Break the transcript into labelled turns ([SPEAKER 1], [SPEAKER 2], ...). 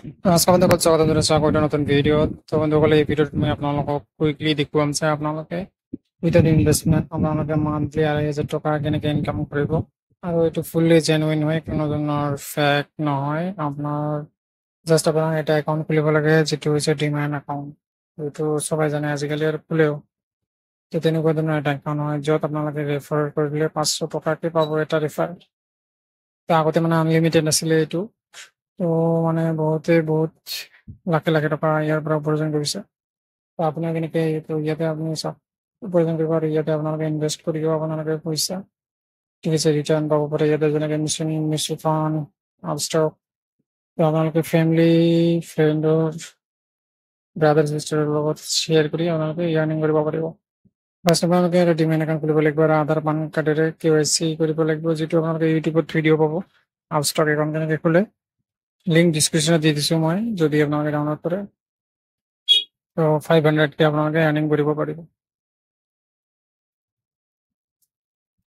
[SPEAKER 1] নমস্কাৰ বন্ধুসকল, স্বাগতম জনাইছোঁ আকৌ এটা নতুন ভিডিঅ'ত। তো বন্ধুসকল, এই ভিডিঅ'ত মই আপোনালোকক কুইকলি দেখুৱাম যে আপোনালোকে উইথআউট ইনভেষ্টমেণ্ট আপোনালোকে মান্থলি 2,500 টকা কেনেকৈ ইনকাম কৰিব। আৰু এইটো ফুল্লি জেনুইন হয়, কোনো ধৰণৰ ফেক নহয়। আপোনাৰ জাষ্ট আপোনাৰ এটা একাউণ্ট খুলিব লাগে, যিটো হৈছে ডিমেট একাউণ্ট। এইটো সবাই জানে আজিকালি আৰু খোলেও। তো তেনেকুৱা ধৰণৰ এটা একাউণ্ট হয়, য'ত আপোনালোকে ৰেফাৰ কৰিলে 500 টকাকৈ পাব এটা ৰেফাৰ। তো আগতে মানে আনলিমিটেড আছিলে এইটো। তো মানে বহুত লাখে লাখে টকা ইয়াৰ পৰা উপাৰ্জন কৰিছে। তো আপোনাৰ কেনেকৈ ইয়াতে আপুনি চাওক উপাৰ্জন কৰিব, আৰু ইয়াতে আপোনালোকে ইনভেষ্ট কৰিব আপোনালোকে পইচা, ঠিক আছে, ৰিটাৰ্ণ পাব পাৰে ইয়াতে, যেনেকৈ মিউচুৱেল ফাণ্ড, আপষ্টক। তো আপোনালোকে ফেমিলি, ফ্ৰেণ্ডৰ, ব্ৰাদাৰ চিষ্টাৰৰ লগত শ্বেয়াৰ কৰি আপোনালোকে আৰ্নিং কৰিব পাৰিব। ফাৰ্ষ্ট আপোনালোকে এটা ডিমেট একাউণ্ট খুলিব লাগিব আৰু আধাৰ পান কাৰ্ডেৰে KYC কৰিব লাগিব, যিটো আপোনালোকে ইউটিউবত ভিডিঅ' পাব। আপষ্টক একাউণ্ট কেনেকৈ খোলে, লিংক ডিছক্ৰিপশ্যনত দি দিছোঁ মই, যদি আপোনালোকে ডাউনলোড কৰে। তো 500কে আপোনালোকে আৰ্নিং কৰিব পাৰিব।